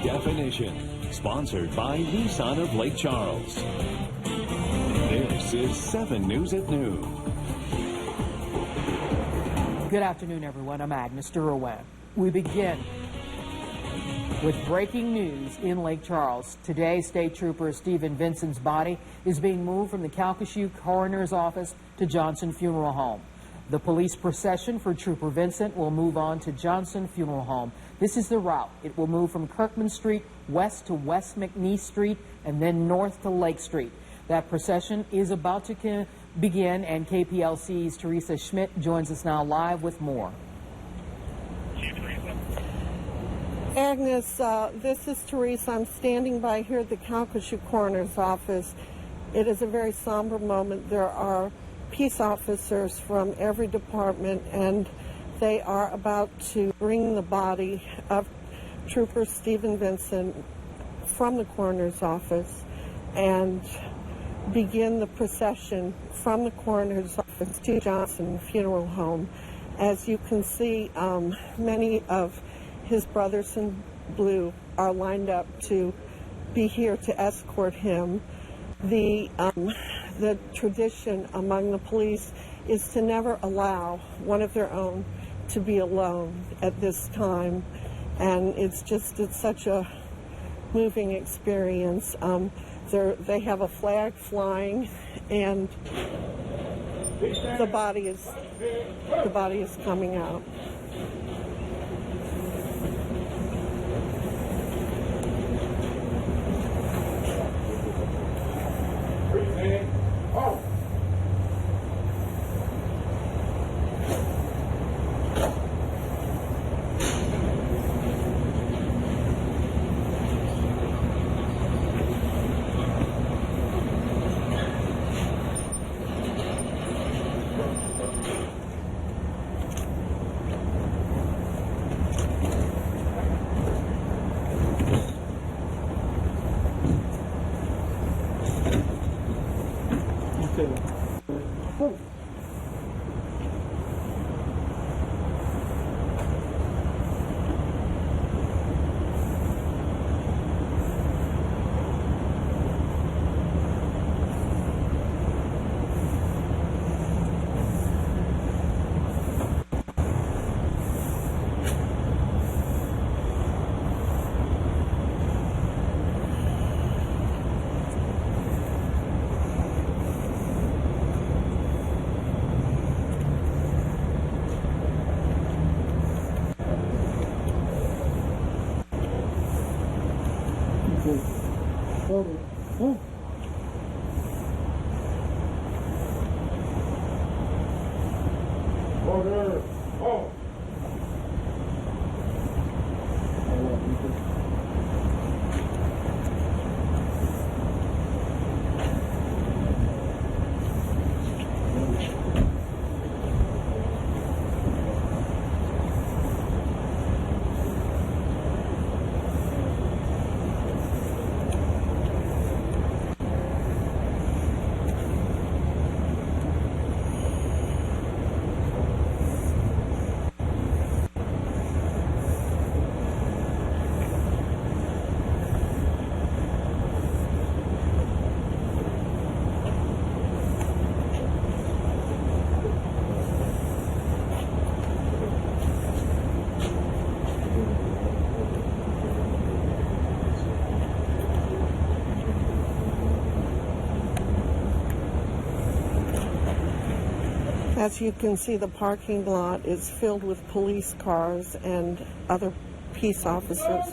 definition. Sponsored by Nissan of Lake Charles. This is 7 News at Noon. Good afternoon, everyone. I'm Agnes Derwin. We begin with breaking news in Lake Charles. Today, State Trooper Stephen Vincent's body is being moved from the Calcasieu Coroner's Office to Johnson Funeral Home. The police procession for Trooper Vincent will move on to Johnson Funeral Home. This is the route. It will move from Kirkman Street west to West McNeese Street and then north to Lake Street. That procession is about to begin, and KPLC's Teresa Schmidt joins us now live with more. Agnes, this is Teresa. I'm standing by here at the Calcasieu Coroner's Office. It is a very somber moment. There are peace officers from every department, and they are about to bring the body of Trooper Stephen Vincent from the coroner's office and begin the procession from the coroner's office to Johnson Funeral Home. As you can see, many of his brothers in blue are lined up to be here to escort him. The tradition among the police is to never allow one of their own to be alone at this time, and it's such a moving experience. They have a flag flying, and the body is coming out. As you can see, the parking lot is filled with police cars and other peace officers.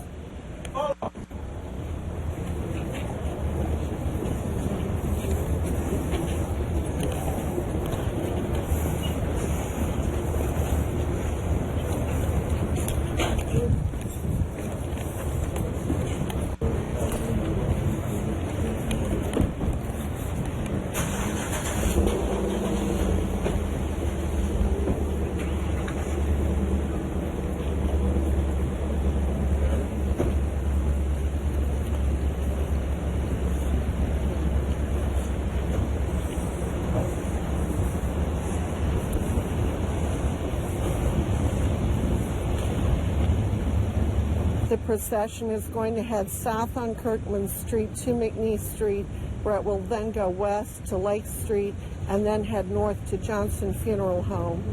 procession is going to head south on Kirkman Street to McNeese Street, where it will then go west to Lake Street and then head north to Johnson Funeral Home.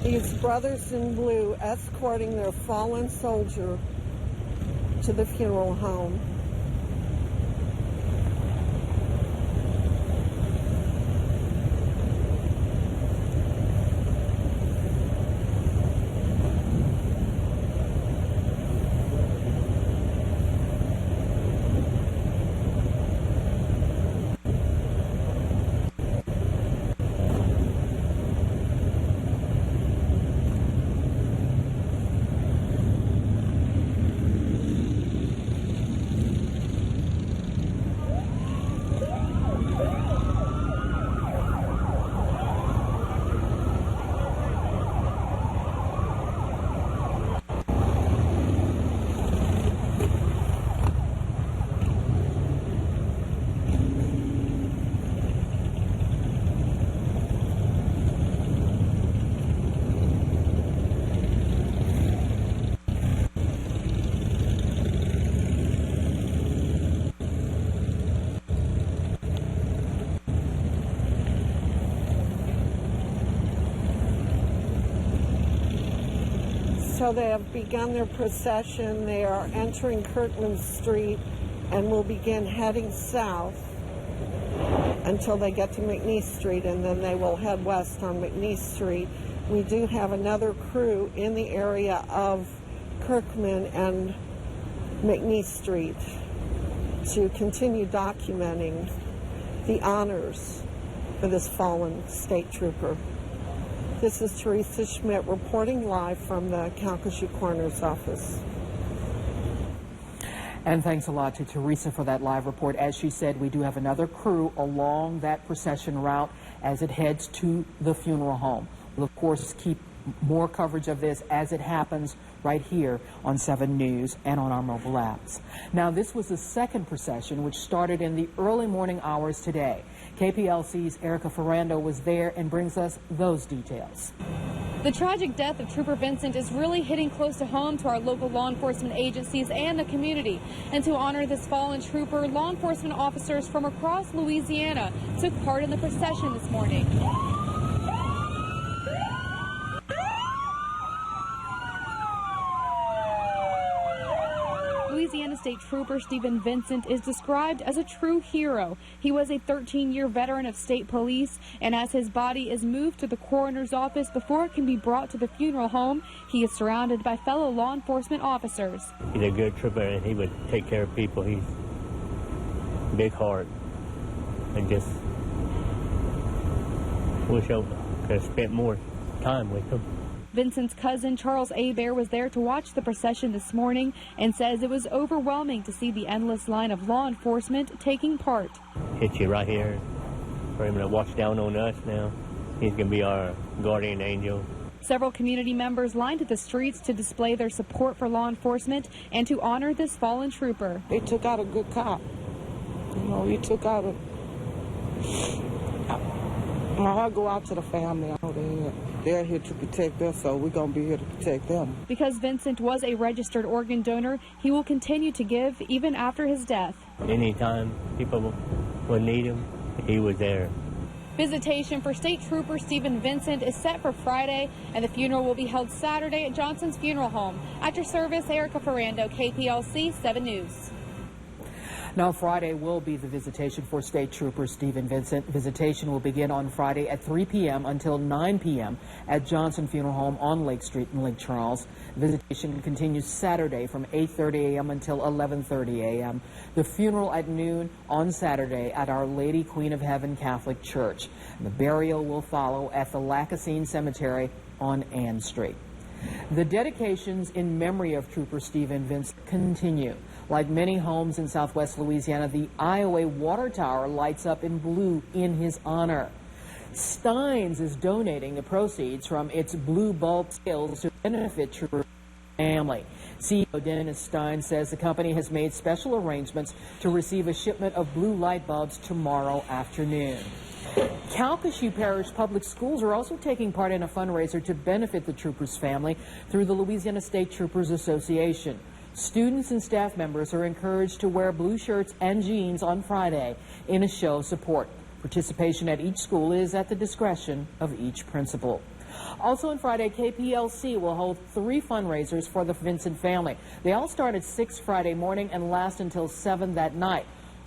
These brothers in blue escorting their fallen soldier to the funeral home. So they have begun their procession. They are entering Kirkman Street and will begin heading south until they get to McNeese Street, and then they will head west on McNeese Street. We do have another crew in the area of Kirkman and McNeese Street to continue documenting the honors for this fallen state trooper. This is Teresa Schmidt reporting live from the Calcasieu Coroner's Office. And thanks a lot to Teresa for that live report. As she said, we do have another crew along that procession route as it heads to the funeral home. We'll, of course, keep more coverage of this as it happens right here on 7 News and on our mobile apps. Now, this was the second procession, which started in the early morning hours today. KPLC's Erica Ferrando was there and brings us those details. The tragic death of Trooper Vincent is really hitting close to home to our local law enforcement agencies and the community. And to honor this fallen trooper, law enforcement officers from across Louisiana took part in the procession this morning. Louisiana State Trooper Stephen Vincent is described as a true hero. He was a 13-year veteran of state police, and as his body is moved to the coroner's office before it can be brought to the funeral home, he is surrounded by fellow law enforcement officers. He's a good trooper, and he would take care of people. He's big heart, and just wish I could have spent more time with him. Vincent's cousin, Charles Abear, was there to watch the procession this morning and says it was overwhelming to see the endless line of law enforcement taking part. Hit you right here for him to watch down on us now. He's going to be our guardian angel. Several community members lined the streets to display their support for law enforcement and to honor this fallen trooper. They took out a good cop. You know, he took out a... My heart go out to the family. I know they're here to protect us, so we're going to be here to protect them. Because Vincent was a registered organ donor, he will continue to give even after his death. Anytime people would need him, he was there. Visitation for State Trooper Stephen Vincent is set for Friday, and the funeral will be held Saturday at Johnson's Funeral Home. After service, Erica Ferrando, KPLC 7 News. Now, Friday will be the visitation for State Trooper Stephen Vincent. Visitation will begin on Friday at 3 p.m. until 9 p.m. at Johnson Funeral Home on Lake Street in Lake Charles. Visitation continues Saturday from 8:30 a.m. until 11:30 a.m. The funeral at noon on Saturday at Our Lady Queen of Heaven Catholic Church. The burial will follow at the Lacassine Cemetery on Ann Street. The dedications in memory of Trooper Stephen Vincent continue. Like many homes in southwest Louisiana, the Iowa Water Tower lights up in blue in his honor. Steins is donating the proceeds from its blue bulb sales to benefit Trooper's family. CEO Dennis Stein says the company has made special arrangements to receive a shipment of blue light bulbs tomorrow afternoon. Calcasieu Parish Public Schools are also taking part in a fundraiser to benefit the Troopers family through the Louisiana State Troopers Association. Students and staff members are encouraged to wear blue shirts and jeans on Friday in a show of support. Participation at each school is at the discretion of each principal. Also on Friday, KPLC will hold 3 fundraisers for the Vincent family. They all start at 6 Friday morning and last until 7 that night.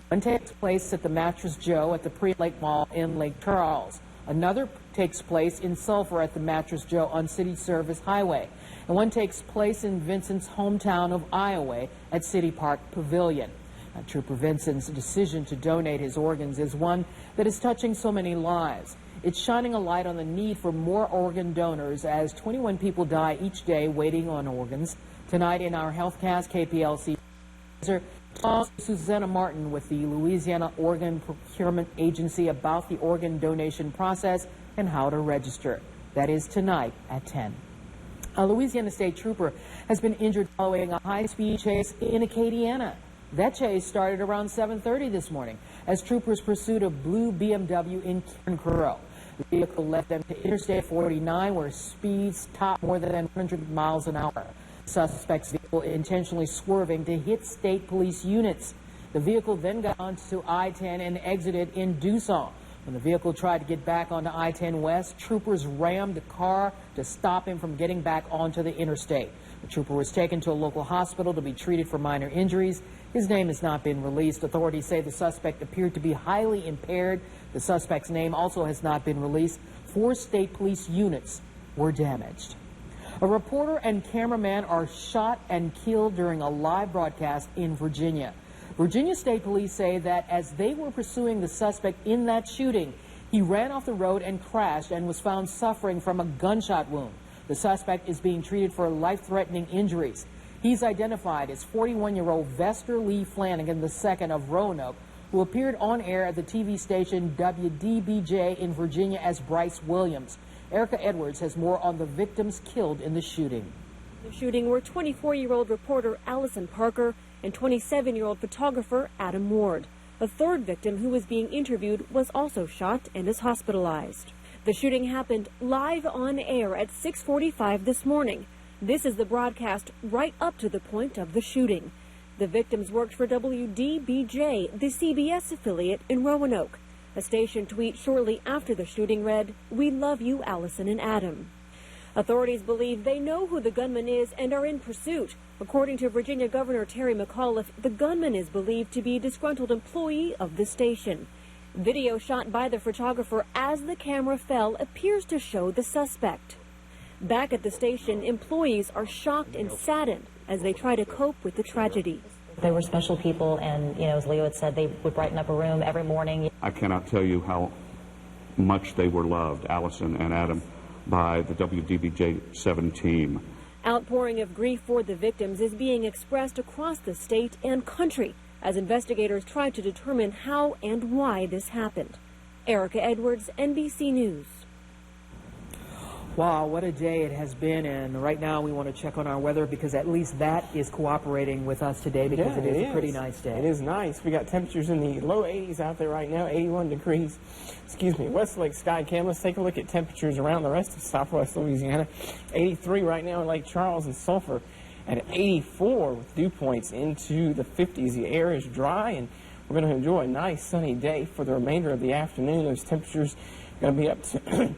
One takes place at the Mattress Joe at the Pre-Lake Mall in Lake Charles. Another takes place in Sulphur at the Mattress Joe on City Service Highway. And one takes place in Vincent's hometown of Iowa at City Park Pavilion. Now, Trooper Vincent's decision to donate his organs is one that is touching so many lives. It's shining a light on the need for more organ donors as 21 people die each day waiting on organs. Tonight in our HealthCast, KPLC talks to Susanna Martin with the Louisiana Organ Procurement Agency about the organ donation process and how to register. That is tonight at 10. A Louisiana State Trooper has been injured following a high-speed chase in Acadiana. That chase started around 7:30 this morning as troopers pursued a blue BMW in Cairncrow. The vehicle led them to Interstate 49 where speeds topped more than 100 miles an hour. Suspect's vehicle intentionally swerving to hit state police units. The vehicle then got onto I-10 and exited in Dusson. When the vehicle tried to get back onto I-10 West, troopers rammed the car to stop him from getting back onto the interstate. The trooper was taken to a local hospital to be treated for minor injuries. His name has not been released. Authorities say the suspect appeared to be highly impaired. The suspect's name also has not been released. 4 state police units were damaged. A reporter and cameraman are shot and killed during a live broadcast in Virginia. Virginia State Police say that as they were pursuing the suspect in that shooting, he ran off the road and crashed and was found suffering from a gunshot wound. The suspect is being treated for life-threatening injuries. He's identified as 41-year-old Vester Lee Flanagan II of Roanoke, who appeared on air at the TV station WDBJ in Virginia as Bryce Williams. Erica Edwards has more on the victims killed in the shooting. The shooting were 24-year-old reporter Allison Parker and 27-year-old photographer Adam Ward. A third victim who was being interviewed was also shot and is hospitalized. The shooting happened live on air at 6:45 this morning. This is the broadcast right up to the point of the shooting. The victims worked for WDBJ, the CBS affiliate in Roanoke. A station tweet shortly after the shooting read, "We love you, Allison and Adam." Authorities believe they know who the gunman is and are in pursuit. According to Virginia Governor Terry McAuliffe, the gunman is believed to be a disgruntled employee of the station. Video shot by the photographer as the camera fell appears to show the suspect. Back at the station, employees are shocked and saddened as they try to cope with the tragedy. They were special people, and, as Leo had said, they would brighten up a room every morning. I cannot tell you how much they were loved, Allison and Adam, by the WDBJ-7 team. Outpouring of grief for the victims is being expressed across the state and country as investigators try to determine how and why this happened. Erica Edwards, NBC News. Wow, what a day it has been, and right now we want to check on our weather because at least that is cooperating with us today because it is a pretty nice day. It is nice. We got temperatures in the low 80s out there right now, 81 degrees. Westlake Sky Cam. Let's take a look at temperatures around the rest of southwest Louisiana. 83 right now in Lake Charles and Sulphur at 84 with dew points into the 50s. The air is dry, and we're going to enjoy a nice sunny day for the remainder of the afternoon. Those temperatures are going to be up to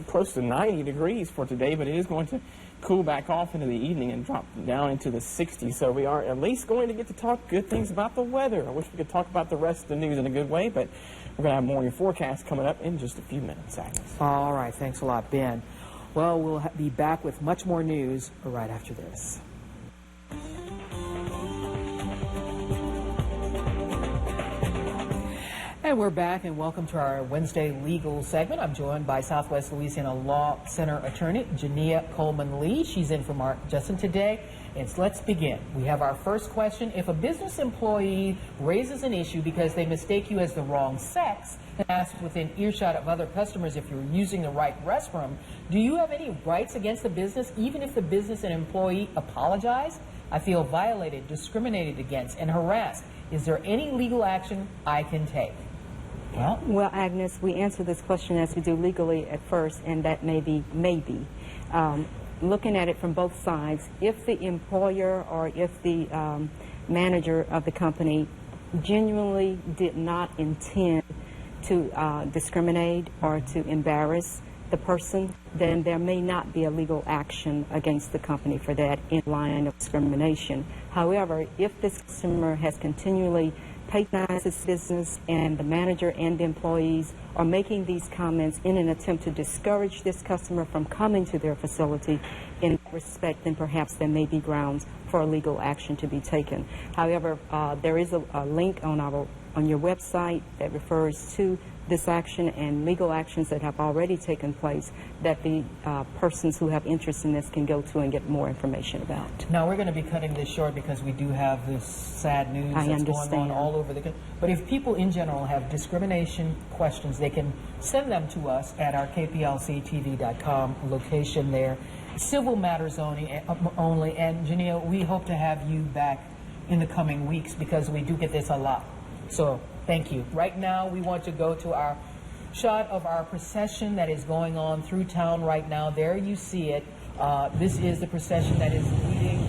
close to 90 degrees for today, but it is going to cool back off into the evening and drop down into the 60s. So we are at least going to get to talk good things about the weather. I wish we could talk about the rest of the news in a good way, but we're going to have more on your forecast coming up in just a few minutes, Agnes. All right, thanks a lot, Ben. Well, we'll be back with much more news right after this. And we're back, and welcome to our Wednesday legal segment. I'm joined by Southwest Louisiana Law Center attorney Jania Coleman-Lee. She's in for Mark Justin today. And let's begin. We have our first question. If a business employee raises an issue because they mistake you as the wrong sex and ask within earshot of other customers if you're using the right restroom, do you have any rights against the business, even if the business and employee apologize? I feel violated, discriminated against, and harassed. Is there any legal action I can take? Well, Agnes, we answer this question as we do legally at first, and that may be. Looking at it from both sides, if the employer or if the manager of the company genuinely did not intend to discriminate or to embarrass the person, then there may not be a legal action against the company for that in line of discrimination. However, if this customer has continually patronized this business and the manager and the employees are making these comments in an attempt to discourage this customer from coming to their facility in respect, then perhaps there may be grounds for a legal action to be taken. However, there is a link on your website that refers to this action and legal actions that have already taken place that the persons who have interest in this can go to and get more information about. Now, we're going to be cutting this short because we do have this sad news that's going on all over the country. But if people in general have discrimination questions, they can send them to us at our KPLCTV.com location there. Civil matters only. And, Jania, we hope to have you back in the coming weeks because we do get this a lot. So thank you. Right now, we want to go to our shot of our procession that is going on through town right now. There you see it. This is the procession that is leading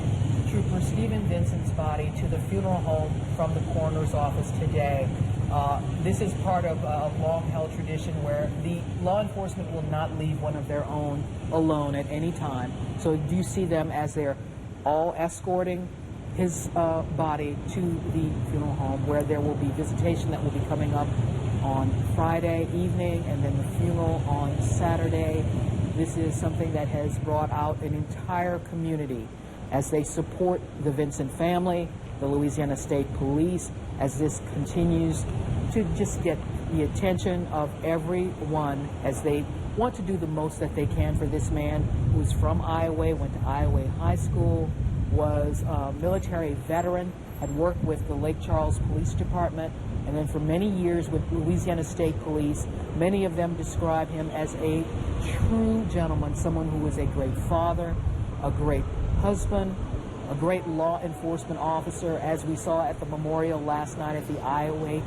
Trooper Stephen Vincent's body to the funeral home from the coroner's office today. This is part of a long-held tradition where the law enforcement will not leave one of their own alone at any time. So do you see them as they're all escorting his body to the funeral home, where there will be visitation that will be coming up on Friday evening and then the funeral on Saturday. This is something that has brought out an entire community as they support the Vincent family, the Louisiana State Police, as this continues to just get the attention of everyone as they want to do the most that they can for this man who's from Iowa, went to Iowa High School, was a military veteran, had worked with the Lake Charles Police Department, and then for many years with Louisiana State Police. Many of them describe him as a true gentleman, someone who was a great father, a great husband, a great law enforcement officer, as we saw at the memorial last night at the Iowa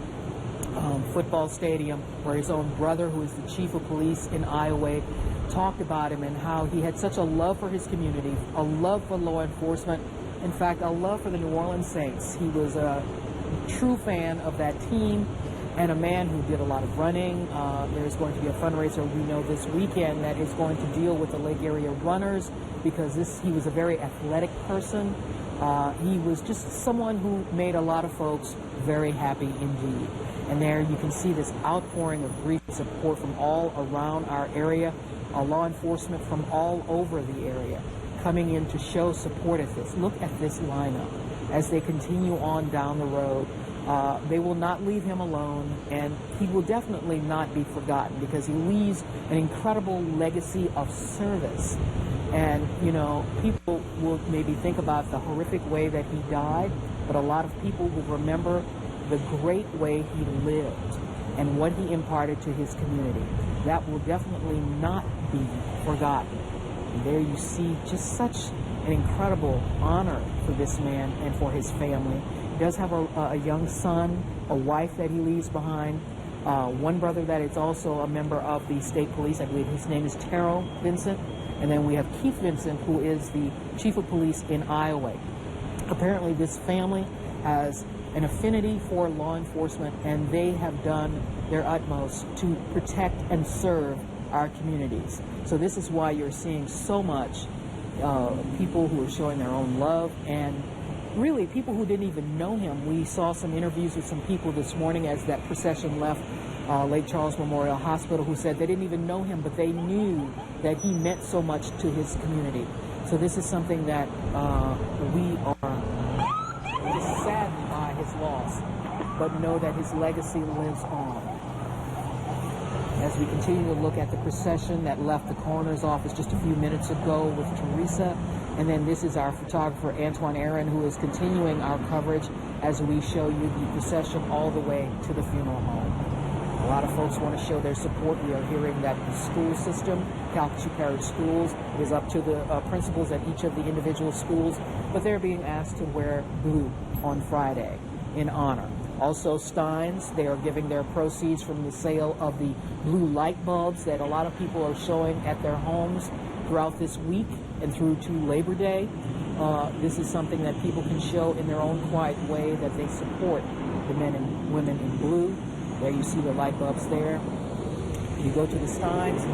football stadium, where his own brother, who is the chief of police in Iowa, talked about him and how he had such a love for his community, a love for law enforcement, in fact, a love for the New Orleans Saints. He was a true fan of that team and a man who did a lot of running. There's going to be a fundraiser we know this weekend that is going to deal with the Lake Area runners because he was a very athletic person. He was just someone who made a lot of folks very happy indeed. And there you can see this outpouring of grief and support from all around our area. Law enforcement from all over the area coming in to show support at this. Look at this lineup as they continue on down the road. They will not leave him alone, and he will definitely not be forgotten because he leaves an incredible legacy of service. And, you know, people will maybe think about the horrific way that he died, but a lot of people will remember the great way he lived and what he imparted to his community. That will definitely not be forgotten. And there you see just such an incredible honor for this man and for his family. He does have a young son, a wife that he leaves behind, one brother that is also a member of the state police. I believe his name is Terrell Vincent. And then we have Keith Vincent, who is the chief of police in Iowa. Apparently this family has an affinity for law enforcement, and they have done their utmost to protect and serve our communities. So this is why you're seeing so much people who are showing their own love, and really people who didn't even know him. We saw some interviews with some people this morning as that procession left Lake Charles Memorial Hospital, who said they didn't even know him, but they knew that he meant so much to his community. So this is something that we are just saddened by his loss, but know that his legacy lives on. As we continue to look at the procession that left the coroner's office just a few minutes ago with Teresa, and then this is our photographer Antoine Aaron, who is continuing our coverage as we show you the procession all the way to the funeral home. A lot of folks want to show their support. We are hearing that the school system, Calcasieu Parish Schools, is up to the principals at each of the individual schools, but they're being asked to wear blue on Friday in honor. Also, Steins, they are giving their proceeds from the sale of the blue light bulbs that a lot of people are showing at their homes throughout this week and through to Labor Day. This is something that people can show in their own quiet way that they support the men and women in blue. There you see the light bulbs there. You go to the Steins,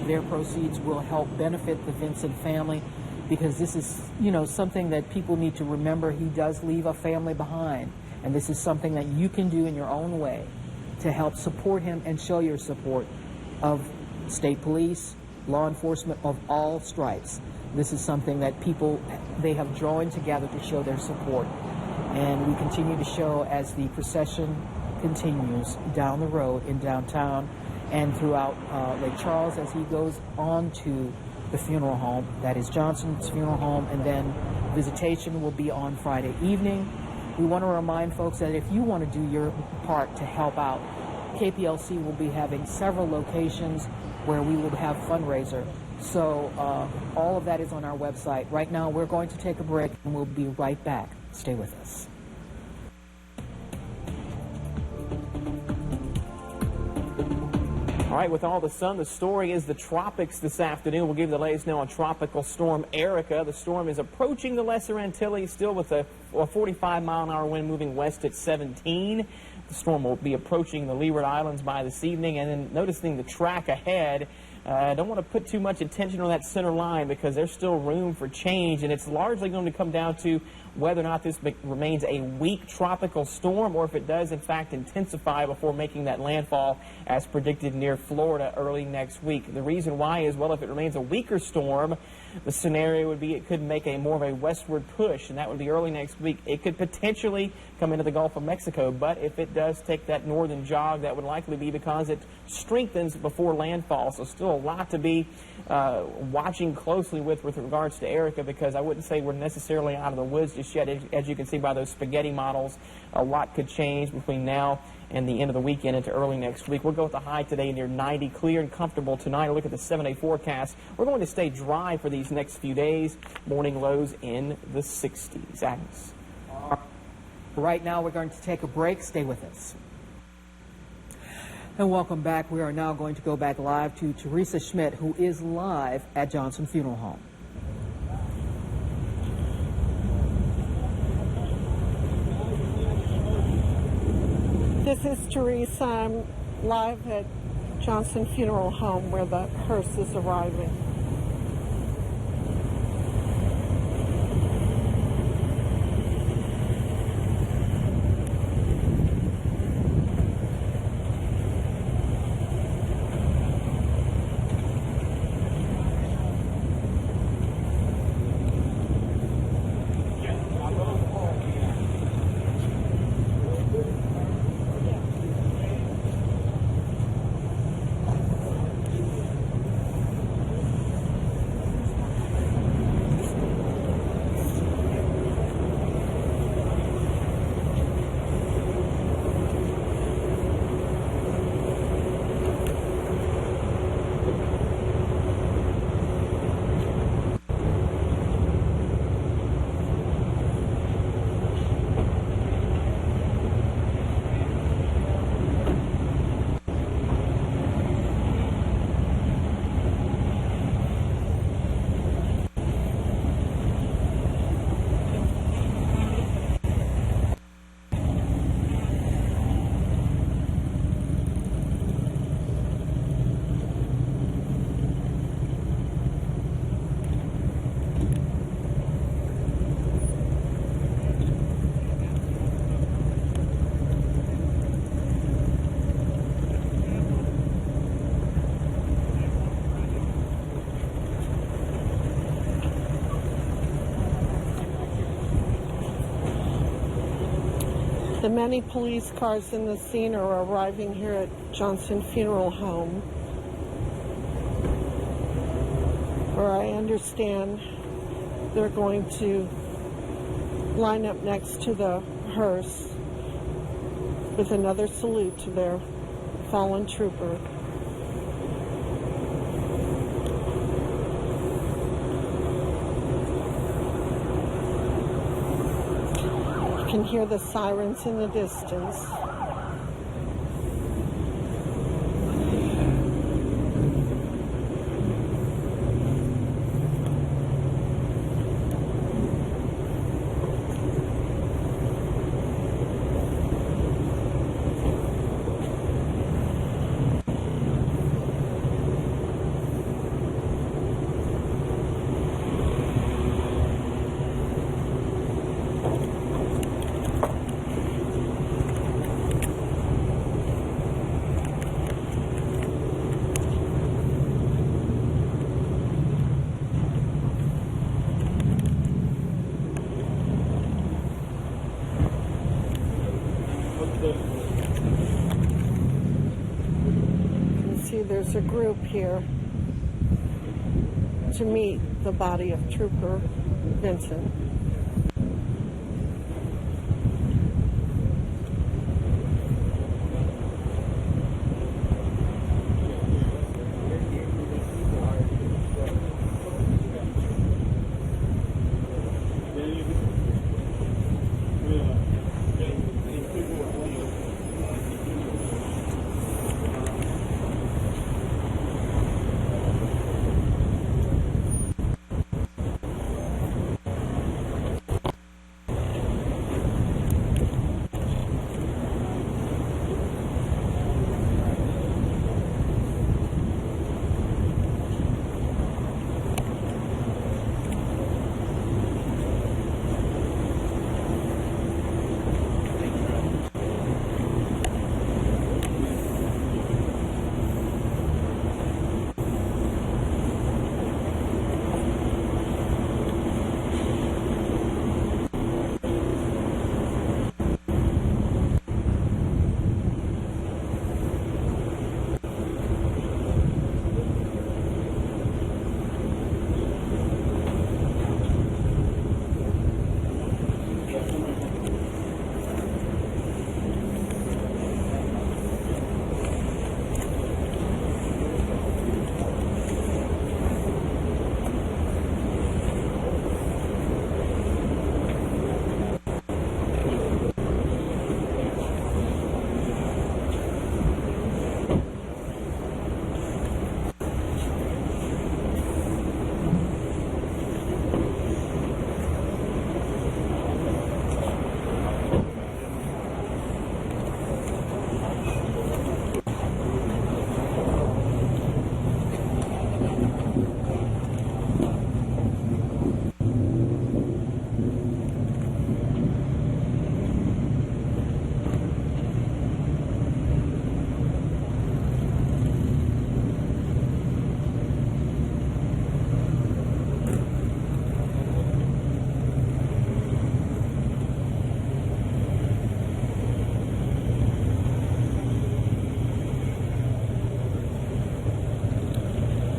their proceeds will help benefit the Vincent family, because this is, something that people need to remember. He does leave a family behind, and this is something that you can do in your own way to help support him and show your support of state police, law enforcement of all stripes. This is something that they have joined together to show their support, and we continue to show as the procession continues down the road in downtown and throughout Lake Charles as he goes on to the funeral home. That is Johnson's funeral home, and then visitation will be on Friday evening. We want to remind folks that if you want to do your part to help out, KPLC will be having several locations where we will have fundraiser. So all of that is on our website. Right now we're going to take a break and we'll be right back. Stay with us. All right, with all the sun, the story is the tropics this afternoon. We'll give you the latest now on Tropical Storm Erica. The storm is approaching the Lesser Antilles, still with a 45-mile-an-hour wind moving west at 17. The storm will be approaching the Leeward Islands by this evening, and then noticing the track ahead. I don't want to put too much attention on that center line because there's still room for change, and it's largely going to come down to whether or not this remains a weak tropical storm or if it does, in fact, intensify before making that landfall as predicted near Florida early next week. The reason why is, well, if it remains a weaker storm, the scenario would be it could make more of a westward push, and that would be early next week. It could potentially come into the Gulf of Mexico, but if it does take that northern jog, that would likely be because it strengthens before landfall. So still a lot to be watching closely with regards to Erica, because I wouldn't say we're necessarily out of the woods just yet. As you can see by those spaghetti models, a lot could change between now and the end of the weekend into early next week. We'll go with the high today near 90, clear and comfortable tonight. Look at the 7-day forecast. We're going to stay dry for these next few days. Morning lows in the 60s. Agnes. Right now we're going to take a break. Stay with us. And welcome back. We are now going to go back live to Teresa Schmidt, who is live at Johnson Funeral Home. This is Teresa. I'm live at Johnson Funeral Home where the hearse is arriving. The many police cars in the scene are arriving here at Johnson Funeral Home, where I understand they're going to line up next to the hearse with another salute to their fallen trooper. You can hear the sirens in the distance. There's a group here to meet the body of Trooper Vincent.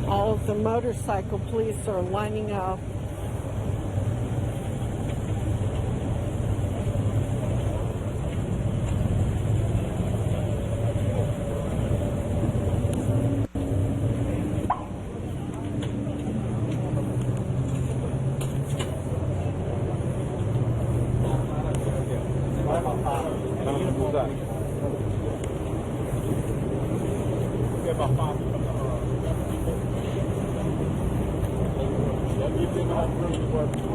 All of the motorcycle police are lining up. Give them enough room to work.